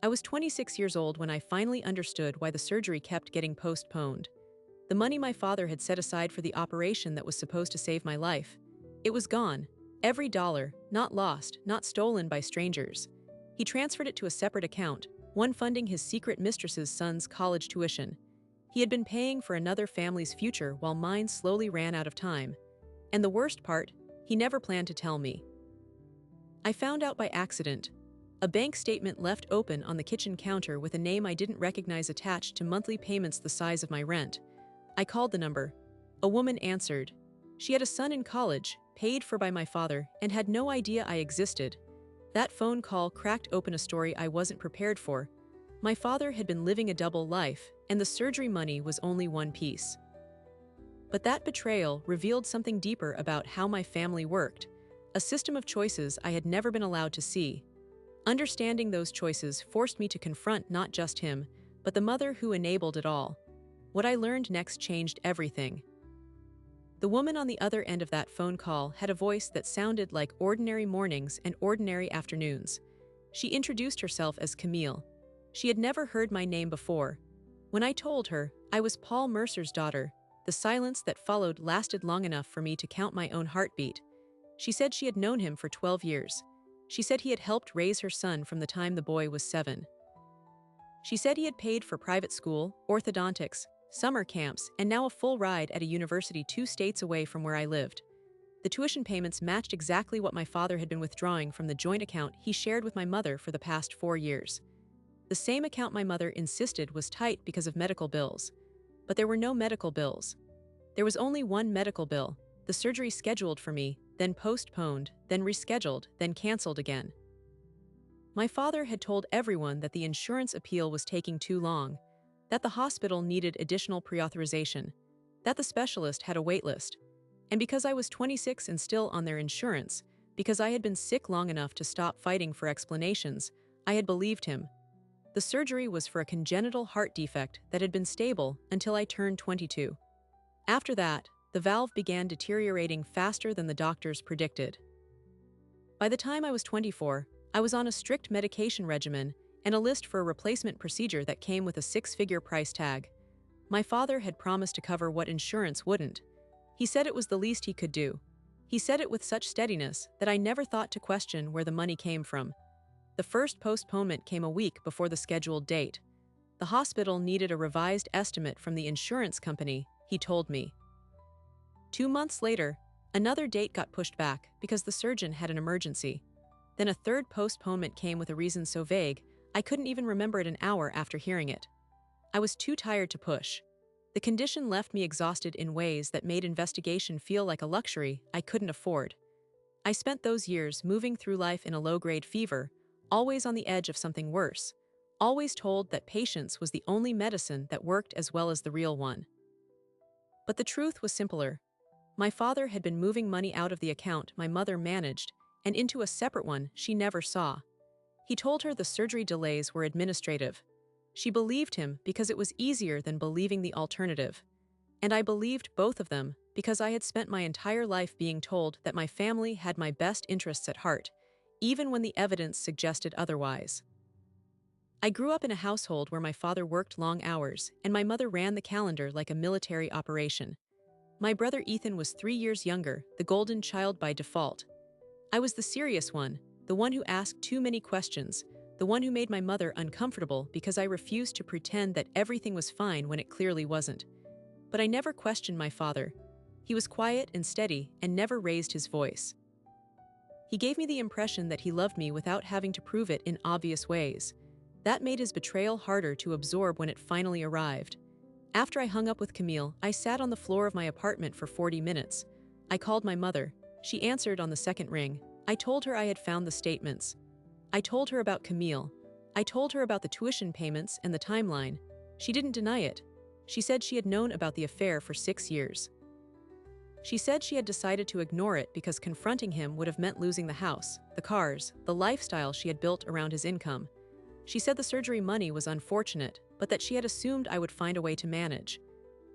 I was 26 years old when I finally understood why the surgery kept getting postponed. The money my father had set aside for the operation that was supposed to save my life. It was gone. Every dollar, not lost, not stolen by strangers. He transferred it to a separate account, one funding his secret mistress's son's college tuition. He had been paying for another family's future while mine slowly ran out of time. And the worst part, he never planned to tell me. I found out by accident. A bank statement left open on the kitchen counter with a name I didn't recognize attached to monthly payments the size of my rent. I called the number. A woman answered. She had a son in college, paid for by my father, and had no idea I existed. That phone call cracked open a story I wasn't prepared for. My father had been living a double life, and the surgery money was only one piece. But that betrayal revealed something deeper about how my family worked, a system of choices I had never been allowed to see. Understanding those choices forced me to confront not just him, but the mother who enabled it all. What I learned next changed everything. The woman on the other end of that phone call had a voice that sounded like ordinary mornings and ordinary afternoons. She introduced herself as Camille. She had never heard my name before. When I told her I was Paul Mercer's daughter, the silence that followed lasted long enough for me to count my own heartbeat. She said she had known him for 12 years. She said he had helped raise her son from the time the boy was 7. She said he had paid for private school, orthodontics, summer camps, and now a full ride at a university 2 states away from where I lived. The tuition payments matched exactly what my father had been withdrawing from the joint account he shared with my mother for the past 4 years. The same account my mother insisted was tight because of medical bills. But there were no medical bills. There was only one medical bill, the surgery scheduled for me, then postponed, then rescheduled, then canceled again. My father had told everyone that the insurance appeal was taking too long, that the hospital needed additional pre-authorization, that the specialist had a wait list. And because I was 26 and still on their insurance, because I had been sick long enough to stop fighting for explanations, I had believed him. The surgery was for a congenital heart defect that had been stable until I turned 22. After that, the valve began deteriorating faster than the doctors predicted. By the time I was 24, I was on a strict medication regimen and a list for a replacement procedure that came with a 6-figure price tag. My father had promised to cover what insurance wouldn't. He said it was the least he could do. He said it with such steadiness that I never thought to question where the money came from. The first postponement came a week before the scheduled date. The hospital needed a revised estimate from the insurance company, he told me. 2 months later, another date got pushed back because the surgeon had an emergency. Then a third postponement came with a reason so vague, I couldn't even remember it an hour after hearing it. I was too tired to push. The condition left me exhausted in ways that made investigation feel like a luxury I couldn't afford. I spent those years moving through life in a low-grade fever, always on the edge of something worse, always told that patience was the only medicine that worked as well as the real one. But the truth was simpler. My father had been moving money out of the account my mother managed and into a separate one she never saw. He told her the surgery delays were administrative. She believed him because it was easier than believing the alternative. And I believed both of them because I had spent my entire life being told that my family had my best interests at heart, even when the evidence suggested otherwise. I grew up in a household where my father worked long hours and my mother ran the calendar like a military operation. My brother Ethan was 3 years younger, the golden child by default. I was the serious one, the one who asked too many questions, the one who made my mother uncomfortable because I refused to pretend that everything was fine when it clearly wasn't. But I never questioned my father. He was quiet and steady and never raised his voice. He gave me the impression that he loved me without having to prove it in obvious ways. That made his betrayal harder to absorb when it finally arrived. After I hung up with Camille, I sat on the floor of my apartment for 40 minutes. I called my mother. She answered on the second ring. I told her I had found the statements. I told her about Camille. I told her about the tuition payments and the timeline. She didn't deny it. She said she had known about the affair for 6 years. She said she had decided to ignore it because confronting him would have meant losing the house, the cars, the lifestyle she had built around his income. She said the surgery money was unfortunate, but that she had assumed I would find a way to manage.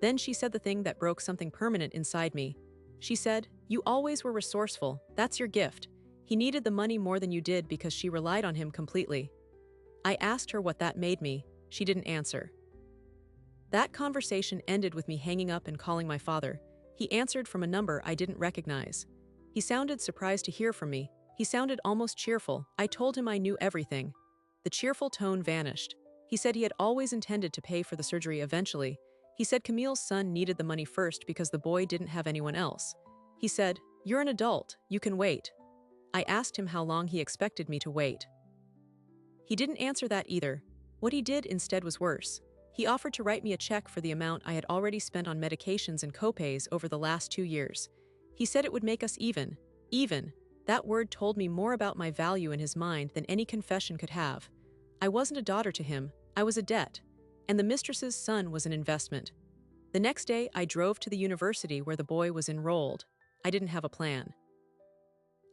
Then she said the thing that broke something permanent inside me. She said, "You always were resourceful, that's your gift. He needed the money more than you did because she relied on him completely." I asked her what that made me. She didn't answer. That conversation ended with me hanging up and calling my father. He answered from a number I didn't recognize. He sounded surprised to hear from me. He sounded almost cheerful. I told him I knew everything. The cheerful tone vanished. He said he had always intended to pay for the surgery eventually. He said Camille's son needed the money first because the boy didn't have anyone else. He said, "You're an adult, you can wait." I asked him how long he expected me to wait. He didn't answer that either. What he did instead was worse. He offered to write me a check for the amount I had already spent on medications and copays over the last 2 years. He said it would make us even. Even. That word told me more about my value in his mind than any confession could have. I wasn't a daughter to him, I was a debt. And the mistress's son was an investment. The next day, I drove to the university where the boy was enrolled. I didn't have a plan.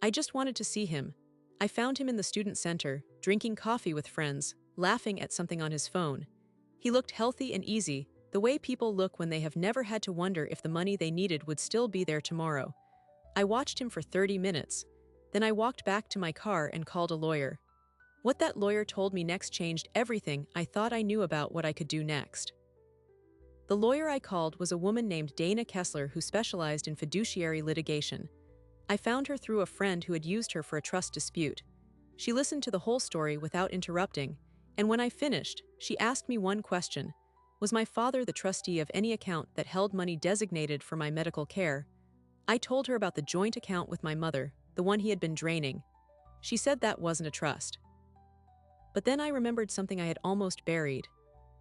I just wanted to see him. I found him in the student center, drinking coffee with friends, laughing at something on his phone. He looked healthy and easy, the way people look when they have never had to wonder if the money they needed would still be there tomorrow. I watched him for 30 minutes. Then I walked back to my car and called a lawyer. What that lawyer told me next changed everything I thought I knew about what I could do next. The lawyer I called was a woman named Dana Kessler who specialized in fiduciary litigation. I found her through a friend who had used her for a trust dispute. She listened to the whole story without interrupting, and when I finished, she asked me one question. Was my father the trustee of any account that held money designated for my medical care? I told her about the joint account with my mother, the one he had been draining. She said that wasn't a trust. But then I remembered something I had almost buried.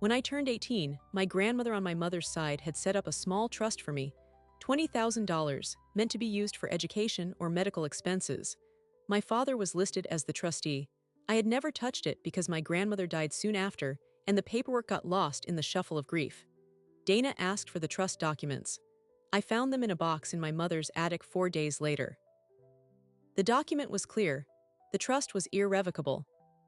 When I turned 18, my grandmother on my mother's side had set up a small trust for me, $20,000, meant to be used for education or medical expenses. My father was listed as the trustee. I had never touched it because my grandmother died soon after, and the paperwork got lost in the shuffle of grief. Dana asked for the trust documents. I found them in a box in my mother's attic 4 days later. The document was clear. The trust was irrevocable.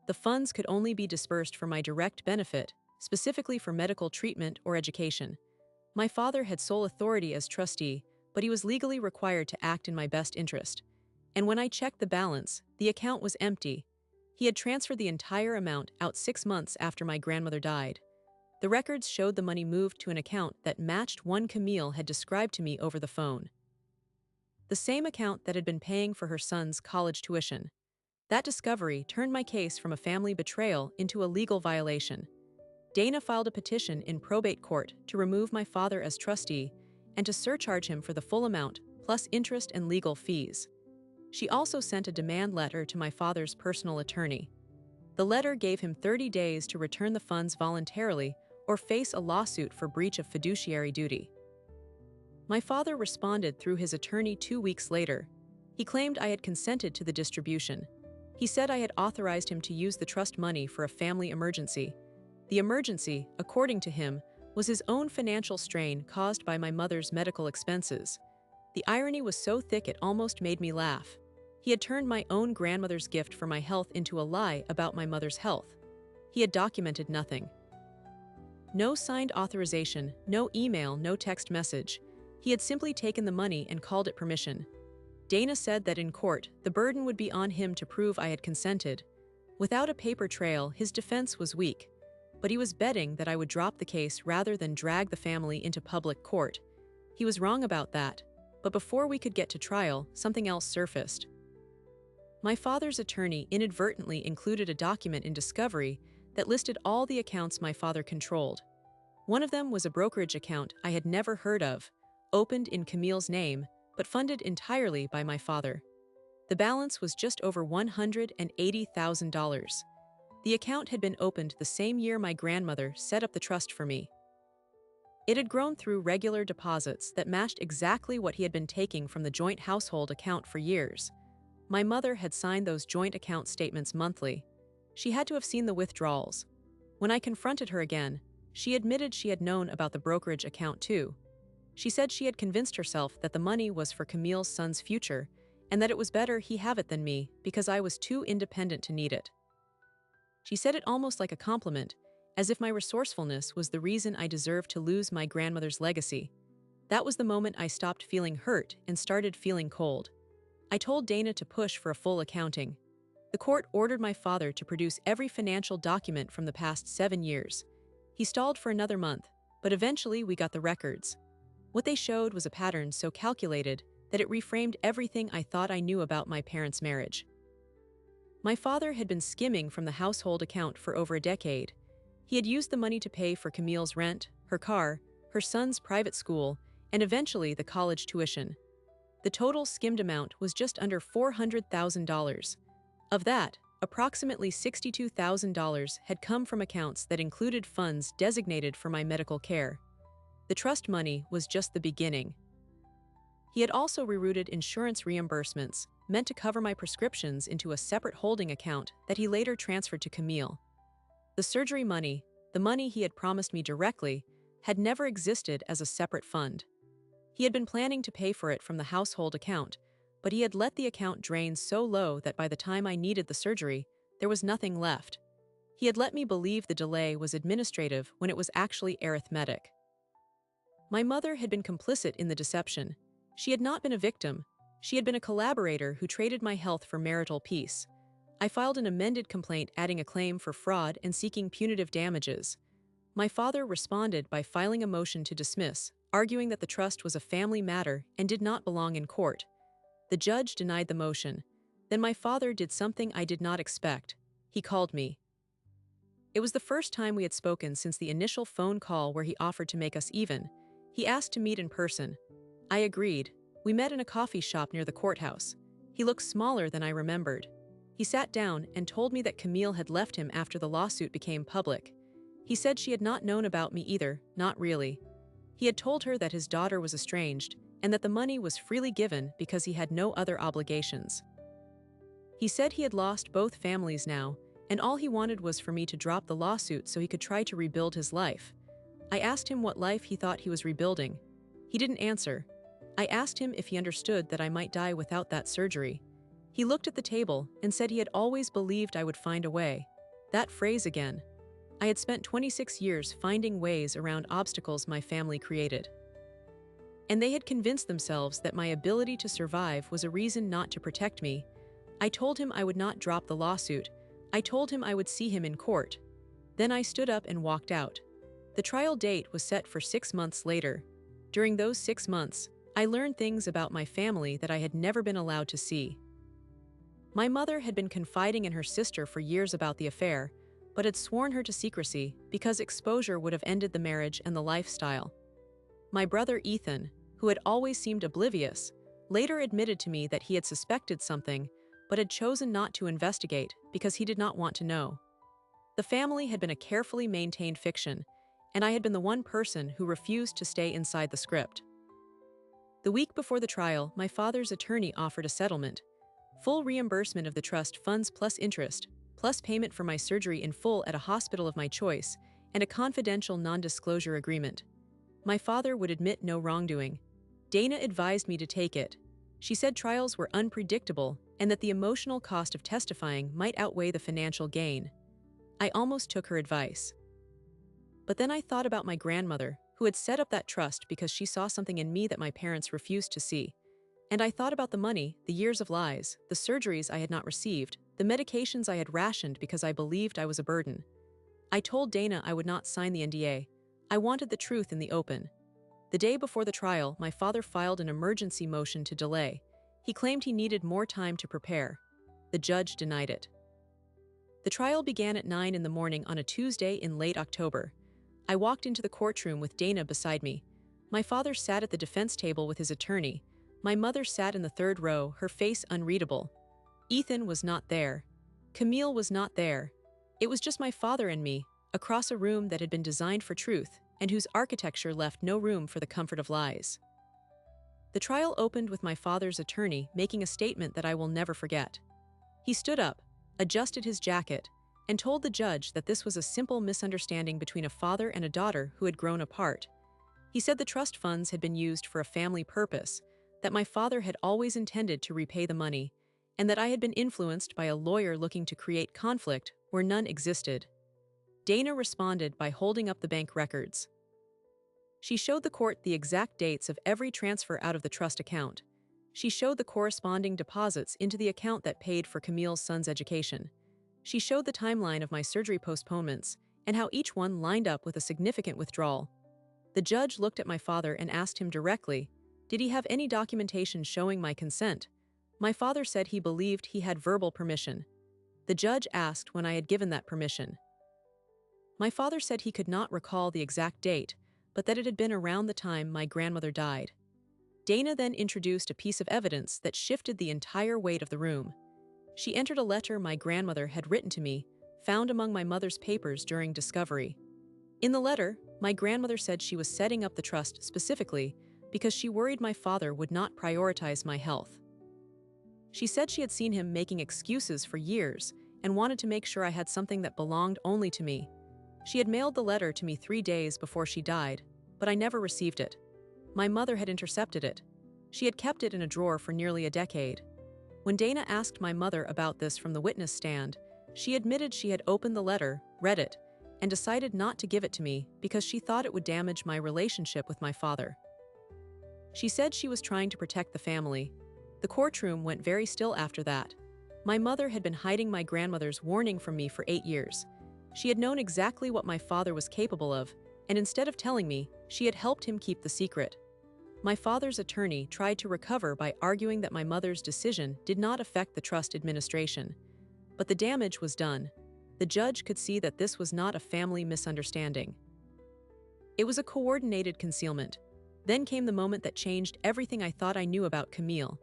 The funds could only be dispersed for my direct benefit, specifically for medical treatment or education. My father had sole authority as trustee, but he was legally required to act in my best interest. And when I checked the balance, the account was empty. He had transferred the entire amount out 6 months after my grandmother died. The records showed the money moved to an account that matched one Camille had described to me over the phone. The same account that had been paying for her son's college tuition. That discovery turned my case from a family betrayal into a legal violation. Dana filed a petition in probate court to remove my father as trustee and to surcharge him for the full amount, plus interest and legal fees. She also sent a demand letter to my father's personal attorney. The letter gave him 30 days to return the funds voluntarily or face a lawsuit for breach of fiduciary duty. My father responded through his attorney 2 weeks later. He claimed I had consented to the distribution. He said I had authorized him to use the trust money for a family emergency. The emergency, according to him, was his own financial strain caused by my mother's medical expenses. The irony was so thick it almost made me laugh. He had turned my own grandmother's gift for my health into a lie about my mother's health. He had documented nothing. No signed authorization, no email, no text message. He had simply taken the money and called it permission. Dana said that in court, the burden would be on him to prove I had consented. Without a paper trail, his defense was weak. But he was betting that I would drop the case rather than drag the family into public court. He was wrong about that. But before we could get to trial, something else surfaced. My father's attorney inadvertently included a document in discovery that listed all the accounts my father controlled. One of them was a brokerage account I had never heard of, opened in Camille's name, but funded entirely by my father. The balance was just over $180,000. The account had been opened the same year my grandmother set up the trust for me. It had grown through regular deposits that matched exactly what he had been taking from the joint household account for years. My mother had signed those joint account statements monthly. She had to have seen the withdrawals. When I confronted her again, she admitted she had known about the brokerage account too. She said she had convinced herself that the money was for Camille's son's future and that it was better he have it than me because I was too independent to need it. She said it almost like a compliment, as if my resourcefulness was the reason I deserved to lose my grandmother's legacy. That was the moment I stopped feeling hurt and started feeling cold. I told Dana to push for a full accounting. The court ordered my father to produce every financial document from the past 7 years. He stalled for another month, but eventually we got the records. What they showed was a pattern so calculated that it reframed everything I thought I knew about my parents' marriage. My father had been skimming from the household account for over a decade. He had used the money to pay for Camille's rent, her car, her son's private school, and eventually the college tuition. The total skimmed amount was just under $400,000. Of that, approximately $62,000 had come from accounts that included funds designated for my medical care. The trust money was just the beginning. He had also rerouted insurance reimbursements meant to cover my prescriptions into a separate holding account that he later transferred to Camille. The surgery money, the money he had promised me directly, had never existed as a separate fund. He had been planning to pay for it from the household account, but he had let the account drain so low that by the time I needed the surgery, there was nothing left. He had let me believe the delay was administrative when it was actually arithmetic. My mother had been complicit in the deception. She had not been a victim. She had been a collaborator who traded my health for marital peace. I filed an amended complaint adding a claim for fraud and seeking punitive damages. My father responded by filing a motion to dismiss, arguing that the trust was a family matter and did not belong in court. The judge denied the motion. Then my father did something I did not expect. He called me. It was the first time we had spoken since the initial phone call where he offered to make us even. He asked to meet in person. I agreed. We met in a coffee shop near the courthouse. He looked smaller than I remembered. He sat down and told me that Camille had left him after the lawsuit became public. He said she had not known about me either, not really. He had told her that his daughter was estranged and that the money was freely given because he had no other obligations. He said he had lost both families now, and all he wanted was for me to drop the lawsuit so he could try to rebuild his life. I asked him what life he thought he was rebuilding. He didn't answer. I asked him if he understood that I might die without that surgery. He looked at the table and said he had always believed I would find a way. That phrase again. I had spent 26 years finding ways around obstacles my family created. And they had convinced themselves that my ability to survive was a reason not to protect me. I told him I would not drop the lawsuit. I told him I would see him in court. Then I stood up and walked out. The trial date was set for 6 months later. During those 6 months, I learned things about my family that I had never been allowed to see. My mother had been confiding in her sister for years about the affair, but had sworn her to secrecy because exposure would have ended the marriage and the lifestyle. My brother Ethan, who had always seemed oblivious, later admitted to me that he had suspected something, but had chosen not to investigate because he did not want to know. The family had been a carefully maintained fiction, and I had been the one person who refused to stay inside the script. The week before the trial, my father's attorney offered a settlement. Full reimbursement of the trust funds plus interest, plus payment for my surgery in full at a hospital of my choice, and a confidential non-disclosure agreement. My father would admit no wrongdoing. Dana advised me to take it. She said trials were unpredictable and that the emotional cost of testifying might outweigh the financial gain. I almost took her advice. But then I thought about my grandmother, who had set up that trust because she saw something in me that my parents refused to see. And I thought about the money, the years of lies, the surgeries I had not received, the medications I had rationed because I believed I was a burden. I told Dana I would not sign the NDA. I wanted the truth in the open. The day before the trial, my father filed an emergency motion to delay. He claimed he needed more time to prepare. The judge denied it. The trial began at 9 in the morning on a Tuesday in late October. I walked into the courtroom with Dana beside me. My father sat at the defense table with his attorney. My mother sat in the third row, her face unreadable. Ethan was not there. Camille was not there. It was just my father and me, across a room that had been designed for truth and whose architecture left no room for the comfort of lies. The trial opened with my father's attorney making a statement that I will never forget. He stood up, adjusted his jacket, and told the judge that this was a simple misunderstanding between a father and a daughter who had grown apart. He said the trust funds had been used for a family purpose, that my father had always intended to repay the money, and that I had been influenced by a lawyer looking to create conflict where none existed. Dana responded by holding up the bank records. She showed the court the exact dates of every transfer out of the trust account. She showed the corresponding deposits into the account that paid for Camille's son's education. She showed the timeline of my surgery postponements and how each one lined up with a significant withdrawal. The judge looked at my father and asked him directly, did he have any documentation showing my consent? My father said he believed he had verbal permission. The judge asked when I had given that permission. My father said he could not recall the exact date, but that it had been around the time my grandmother died. Dana then introduced a piece of evidence that shifted the entire weight of the room. She entered a letter my grandmother had written to me, found among my mother's papers during discovery. In the letter, my grandmother said she was setting up the trust specifically because she worried my father would not prioritize my health. She said she had seen him making excuses for years and wanted to make sure I had something that belonged only to me. She had mailed the letter to me 3 days before she died, but I never received it. My mother had intercepted it. She had kept it in a drawer for nearly a decade. When Dana asked my mother about this from the witness stand, she admitted she had opened the letter, read it, and decided not to give it to me because she thought it would damage my relationship with my father. She said she was trying to protect the family. The courtroom went very still after that. My mother had been hiding my grandmother's warning from me for 8 years. She had known exactly what my father was capable of, and instead of telling me, she had helped him keep the secret. My father's attorney tried to recover by arguing that my mother's decision did not affect the trust administration. But the damage was done. The judge could see that this was not a family misunderstanding. It was a coordinated concealment. Then came the moment that changed everything I thought I knew about Camille.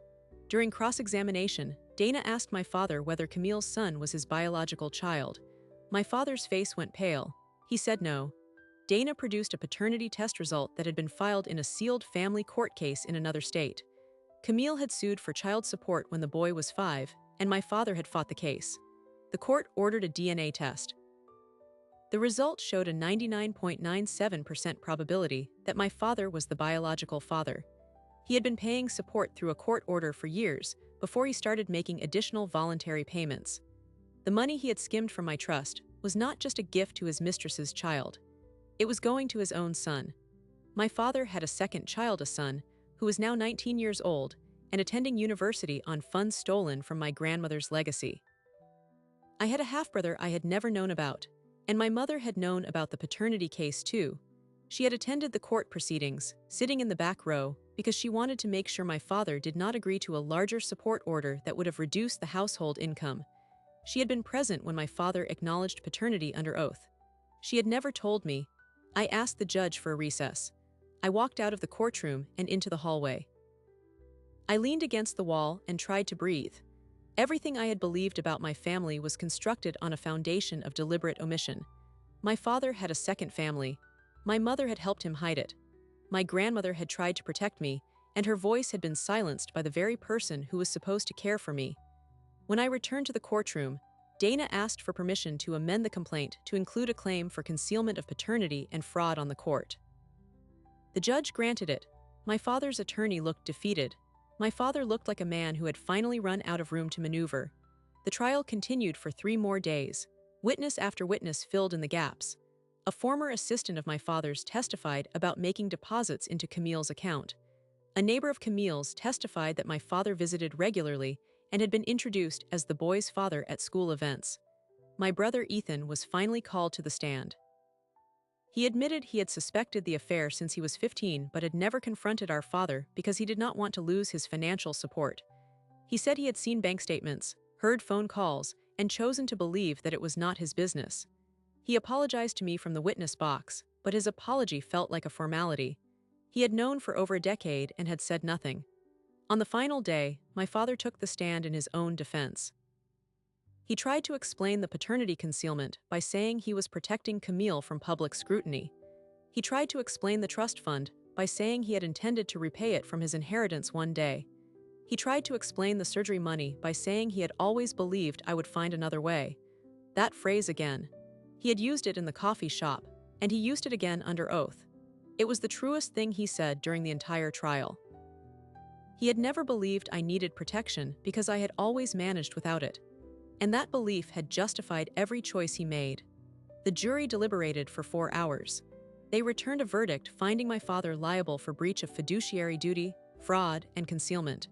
During cross-examination, Dana asked my father whether Camille's son was his biological child. My father's face went pale. He said no. Dana produced a paternity test result that had been filed in a sealed family court case in another state. Camille had sued for child support when the boy was 5, and my father had fought the case. The court ordered a DNA test. The result showed a 99.97% probability that my father was the biological father. He had been paying support through a court order for years before he started making additional voluntary payments. The money he had skimmed from my trust was not just a gift to his mistress's child. It was going to his own son. My father had a second child, a son, who was now 19 years old and attending university on funds stolen from my grandmother's legacy. I had a half-brother I had never known about, and my mother had known about the paternity case too. She had attended the court proceedings, sitting in the back row, because she wanted to make sure my father did not agree to a larger support order that would have reduced the household income. She had been present when my father acknowledged paternity under oath. She had never told me. I asked the judge for a recess. I walked out of the courtroom and into the hallway. I leaned against the wall and tried to breathe. Everything I had believed about my family was constructed on a foundation of deliberate omission. My father had a second family. My mother had helped him hide it. My grandmother had tried to protect me, and her voice had been silenced by the very person who was supposed to care for me. When I returned to the courtroom, Dana asked for permission to amend the complaint to include a claim for concealment of paternity and fraud on the court. The judge granted it. My father's attorney looked defeated. My father looked like a man who had finally run out of room to maneuver. The trial continued for 3 more days. Witness after witness filled in the gaps. A former assistant of my father's testified about making deposits into Camille's account. A neighbor of Camille's testified that my father visited regularly and had been introduced as the boy's father at school events. My brother Ethan was finally called to the stand. He admitted he had suspected the affair since he was 15 but had never confronted our father because he did not want to lose his financial support. He said he had seen bank statements, heard phone calls, and chosen to believe that it was not his business. He apologized to me from the witness box, but his apology felt like a formality. He had known for over a decade and had said nothing. On the final day, my father took the stand in his own defense. He tried to explain the paternity concealment by saying he was protecting Camille from public scrutiny. He tried to explain the trust fund by saying he had intended to repay it from his inheritance one day. He tried to explain the surgery money by saying he had always believed I would find another way. That phrase again. He had used it in the coffee shop, and he used it again under oath. It was the truest thing he said during the entire trial. He had never believed I needed protection because I had always managed without it. And that belief had justified every choice he made. The jury deliberated for 4 hours. They returned a verdict finding my father liable for breach of fiduciary duty, fraud, and concealment.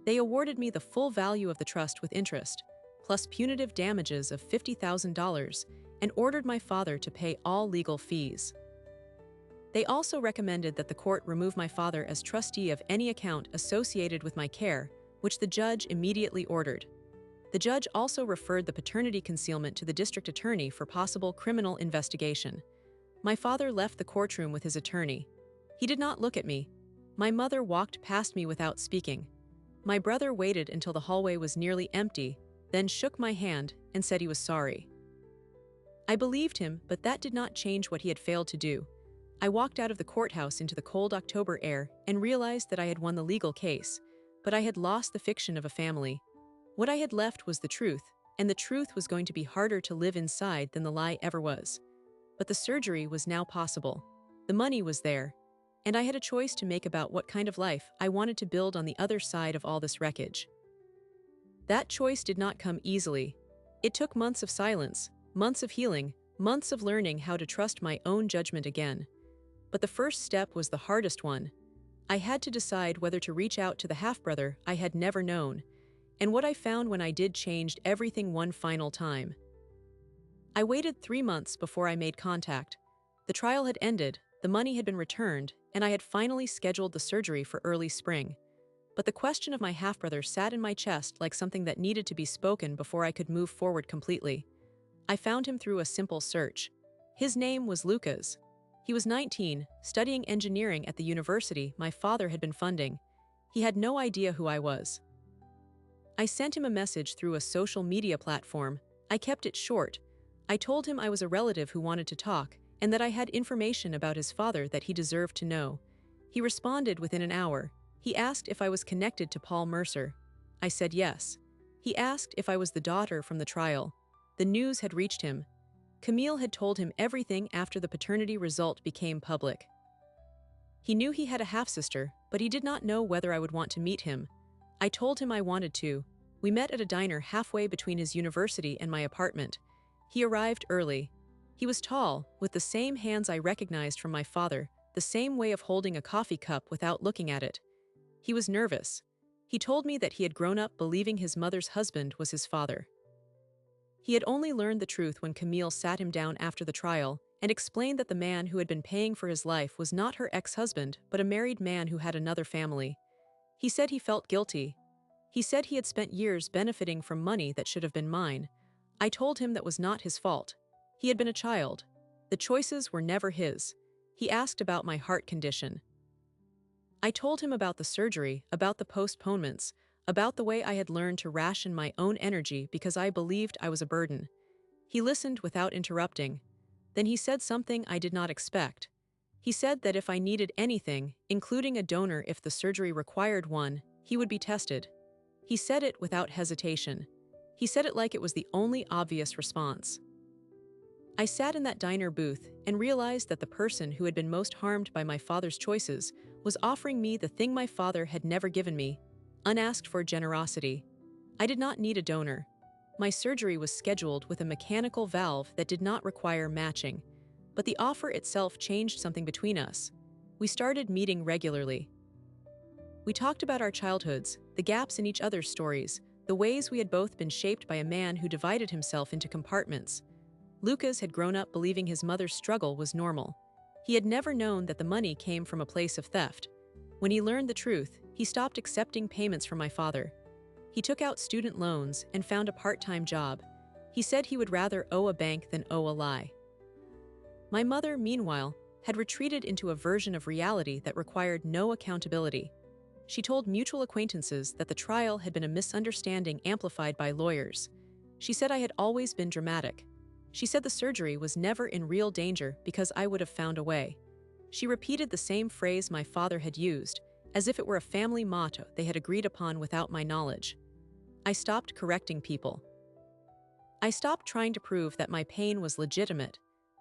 They awarded me the full value of the trust with interest, plus punitive damages of $50,000, and ordered my father to pay all legal fees. They also recommended that the court remove my father as trustee of any account associated with my care, which the judge immediately ordered. The judge also referred the paternity concealment to the district attorney for possible criminal investigation. My father left the courtroom with his attorney. He did not look at me. My mother walked past me without speaking. My brother waited until the hallway was nearly empty, then shook my hand and said he was sorry. I believed him, but that did not change what he had failed to do. I walked out of the courthouse into the cold October air and realized that I had won the legal case, but I had lost the fiction of a family. What I had left was the truth, and the truth was going to be harder to live inside than the lie ever was. But the surgery was now possible. The money was there, and I had a choice to make about what kind of life I wanted to build on the other side of all this wreckage. That choice did not come easily. It took months of silence, months of healing, months of learning how to trust my own judgment again. But the first step was the hardest one. I had to decide whether to reach out to the half-brother I had never known, and what I found when I did changed everything one final time. I waited 3 months before I made contact. The trial had ended, the money had been returned, and I had finally scheduled the surgery for early spring. But the question of my half-brother sat in my chest like something that needed to be spoken before I could move forward completely. I found him through a simple search. His name was Lucas. He was 19, studying engineering at the university my father had been funding. He had no idea who I was. I sent him a message through a social media platform. I kept it short. I told him I was a relative who wanted to talk, and that I had information about his father that he deserved to know. He responded within an hour. He asked if I was connected to Paul Mercer. I said yes. He asked if I was the daughter from the trial. The news had reached him. Camille had told him everything after the paternity result became public. He knew he had a half-sister, but he did not know whether I would want to meet him. I told him I wanted to. We met at a diner halfway between his university and my apartment. He arrived early. He was tall, with the same hands I recognized from my father, the same way of holding a coffee cup without looking at it. He was nervous. He told me that he had grown up believing his mother's husband was his father. He had only learned the truth when Camille sat him down after the trial and explained that the man who had been paying for his life was not her ex-husband, but a married man who had another family. He said he felt guilty. He said he had spent years benefiting from money that should have been mine. I told him that was not his fault. He had been a child. The choices were never his. He asked about my heart condition. I told him about the surgery, about the postponements, about the way I had learned to ration my own energy because I believed I was a burden. He listened without interrupting. Then he said something I did not expect. He said that if I needed anything, including a donor if the surgery required one, he would be tested. He said it without hesitation. He said it like it was the only obvious response. I sat in that diner booth and realized that the person who had been most harmed by my father's choices was offering me the thing my father had never given me, unasked for generosity. I did not need a donor. My surgery was scheduled with a mechanical valve that did not require matching, but the offer itself changed something between us. We started meeting regularly. We talked about our childhoods, the gaps in each other's stories, the ways we had both been shaped by a man who divided himself into compartments. Lucas had grown up believing his mother's struggle was normal. He had never known that the money came from a place of theft. When he learned the truth, he stopped accepting payments from my father. He took out student loans and found a part-time job. He said he would rather owe a bank than owe a lie. My mother, meanwhile, had retreated into a version of reality that required no accountability. She told mutual acquaintances that the trial had been a misunderstanding amplified by lawyers. She said I had always been dramatic. She said the surgery was never in real danger because I would have found a way. She repeated the same phrase my father had used, as if it were a family motto they had agreed upon without my knowledge. I stopped correcting people. I stopped trying to prove that my pain was legitimate.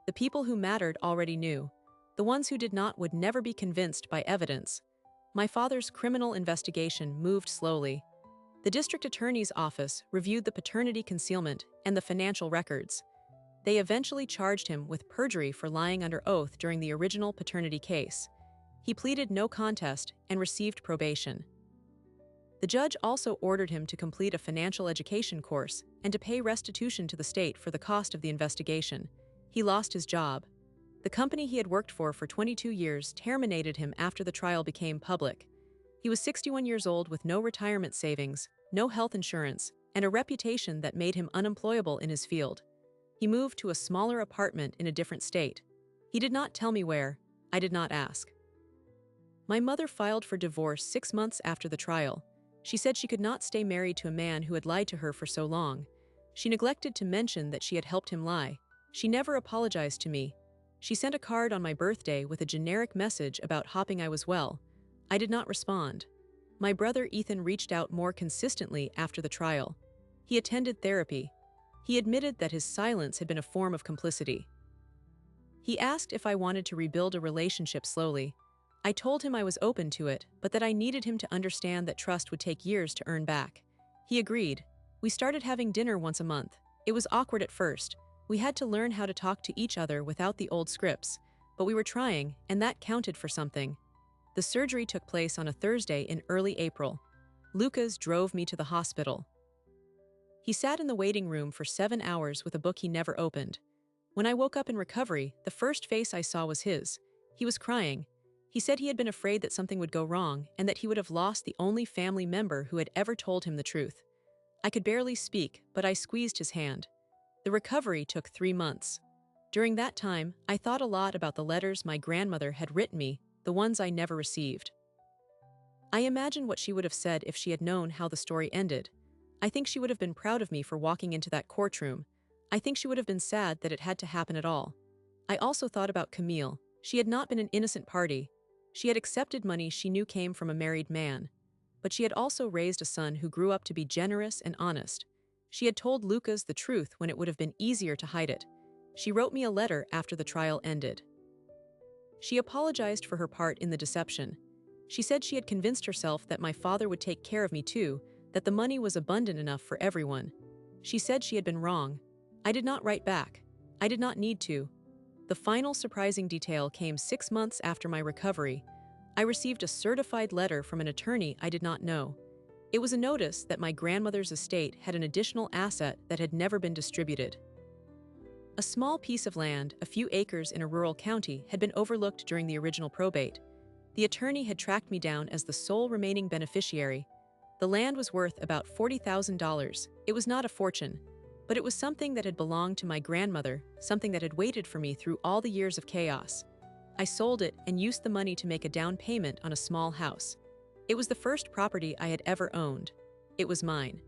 The people who mattered already knew. The ones who did not would never be convinced by evidence. My father's criminal investigation moved slowly. The district attorney's office reviewed the paternity concealment and the financial records. They eventually charged him with perjury for lying under oath during the original paternity case. He pleaded no contest and received probation. The judge also ordered him to complete a financial education course and to pay restitution to the state for the cost of the investigation. He lost his job. The company he had worked for 22 years terminated him after the trial became public. He was 61 years old with no retirement savings, no health insurance, and a reputation that made him unemployable in his field. He moved to a smaller apartment in a different state. He did not tell me where. I did not ask. My mother filed for divorce 6 months after the trial. She said she could not stay married to a man who had lied to her for so long. She neglected to mention that she had helped him lie. She never apologized to me. She sent a card on my birthday with a generic message about hoping I was well. I did not respond. My brother Ethan reached out more consistently after the trial. He attended therapy. He admitted that his silence had been a form of complicity. He asked if I wanted to rebuild a relationship slowly. I told him I was open to it, but that I needed him to understand that trust would take years to earn back. He agreed. We started having dinner once a month. It was awkward at first. We had to learn how to talk to each other without the old scripts, but we were trying, and that counted for something. The surgery took place on a Thursday in early April. Lucas drove me to the hospital. He sat in the waiting room for 7 hours with a book he never opened. When I woke up in recovery, the first face I saw was his. He was crying. He said he had been afraid that something would go wrong and that he would have lost the only family member who had ever told him the truth. I could barely speak, but I squeezed his hand. The recovery took 3 months. During that time, I thought a lot about the letters my grandmother had written me, the ones I never received. I imagine what she would have said if she had known how the story ended. I think she would have been proud of me for walking into that courtroom. I think she would have been sad that it had to happen at all. I also thought about Camille. She had not been an innocent party. She had accepted money she knew came from a married man. But she had also raised a son who grew up to be generous and honest. She had told Lucas the truth when it would have been easier to hide it. She wrote me a letter after the trial ended. She apologized for her part in the deception. She said she had convinced herself that my father would take care of me too, that the money was abundant enough for everyone. She said she had been wrong. I did not write back. I did not need to. The final surprising detail came 6 months after my recovery. I received a certified letter from an attorney I did not know. It was a notice that my grandmother's estate had an additional asset that had never been distributed. A small piece of land, a few acres in a rural county, had been overlooked during the original probate. The attorney had tracked me down as the sole remaining beneficiary. The land was worth about $40,000. It was not a fortune, but it was something that had belonged to my grandmother, something that had waited for me through all the years of chaos. I sold it and used the money to make a down payment on a small house. It was the first property I had ever owned. It was mine.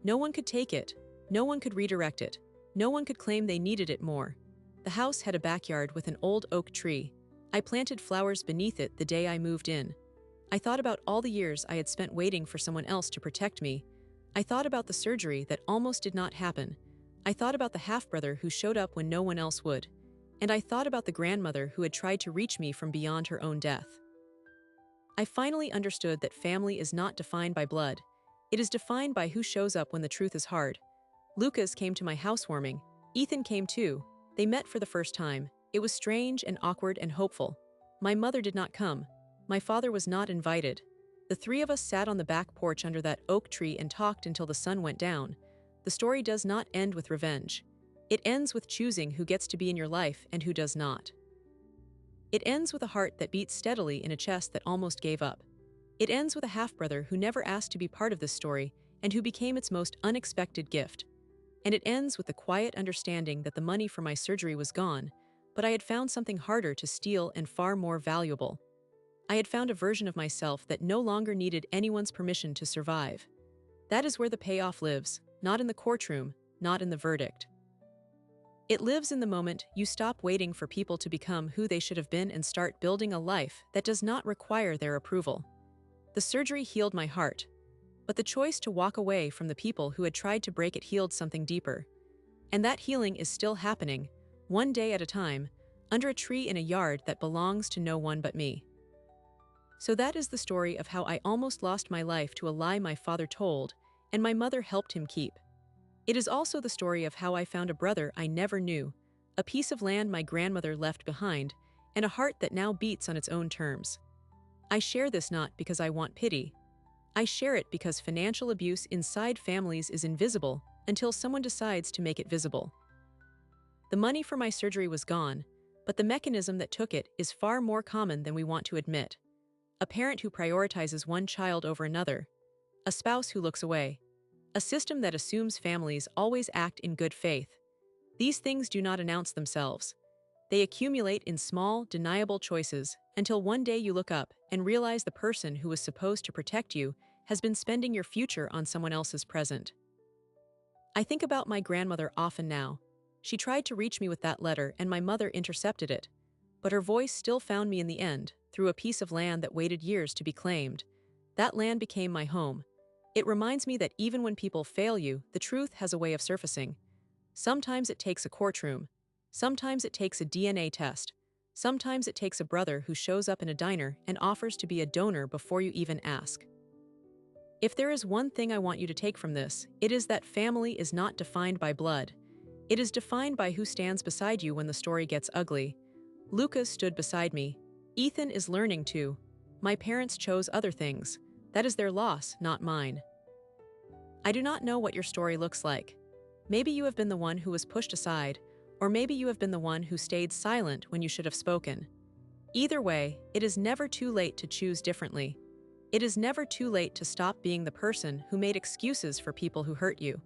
No one could take it. No one could redirect it. No one could claim they needed it more. The house had a backyard with an old oak tree. I planted flowers beneath it the day I moved in. I thought about all the years I had spent waiting for someone else to protect me. I thought about the surgery that almost did not happen. I thought about the half-brother who showed up when no one else would. And I thought about the grandmother who had tried to reach me from beyond her own death. I finally understood that family is not defined by blood. It is defined by who shows up when the truth is hard. Lucas came to my housewarming. Ethan came too. They met for the first time. It was strange and awkward and hopeful. My mother did not come. My father was not invited. The three of us sat on the back porch under that oak tree and talked until the sun went down. The story does not end with revenge. It ends with choosing who gets to be in your life and who does not. It ends with a heart that beats steadily in a chest that almost gave up. It ends with a half-brother who never asked to be part of this story and who became its most unexpected gift. And it ends with the quiet understanding that the money for my surgery was gone, but I had found something harder to steal and far more valuable. I had found a version of myself that no longer needed anyone's permission to survive. That is where the payoff lives, not in the courtroom, not in the verdict. It lives in the moment you stop waiting for people to become who they should have been and start building a life that does not require their approval. The surgery healed my heart, but the choice to walk away from the people who had tried to break it healed something deeper. And that healing is still happening, one day at a time, under a tree in a yard that belongs to no one but me. So that is the story of how I almost lost my life to a lie my father told, and my mother helped him keep. It is also the story of how I found a brother I never knew, a piece of land my grandmother left behind, and a heart that now beats on its own terms. I share this not because I want pity. I share it because financial abuse inside families is invisible until someone decides to make it visible. The money for my surgery was gone, but the mechanism that took it is far more common than we want to admit. A parent who prioritizes one child over another, a spouse who looks away, a system that assumes families always act in good faith. These things do not announce themselves. They accumulate in small, deniable choices until one day you look up and realize the person who was supposed to protect you has been spending your future on someone else's present. I think about my grandmother often now. She tried to reach me with that letter and my mother intercepted it. But her voice still found me in the end, through a piece of land that waited years to be claimed. That land became my home. It reminds me that even when people fail you, the truth has a way of surfacing. Sometimes it takes a courtroom. Sometimes it takes a DNA test. Sometimes it takes a brother who shows up in a diner and offers to be a donor before you even ask. If there is one thing I want you to take from this, it is that family is not defined by blood. It is defined by who stands beside you when the story gets ugly. Lucas stood beside me. Ethan is learning too. My parents chose other things. That is their loss, not mine. I do not know what your story looks like. Maybe you have been the one who was pushed aside, or maybe you have been the one who stayed silent when you should have spoken. Either way, it is never too late to choose differently. It is never too late to stop being the person who made excuses for people who hurt you.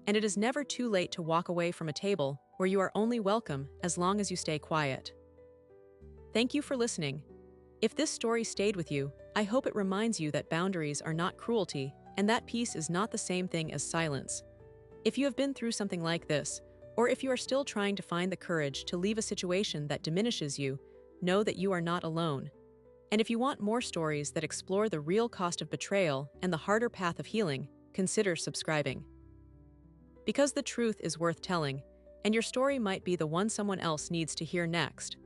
And it is never too late to walk away from a table where you are only welcome as long as you stay quiet. Thank you for listening. If this story stayed with you, I hope it reminds you that boundaries are not cruelty and that peace is not the same thing as silence. If you have been through something like this, or if you are still trying to find the courage to leave a situation that diminishes you, know that you are not alone. And if you want more stories that explore the real cost of betrayal and the harder path of healing, consider subscribing. Because the truth is worth telling, and your story might be the one someone else needs to hear next.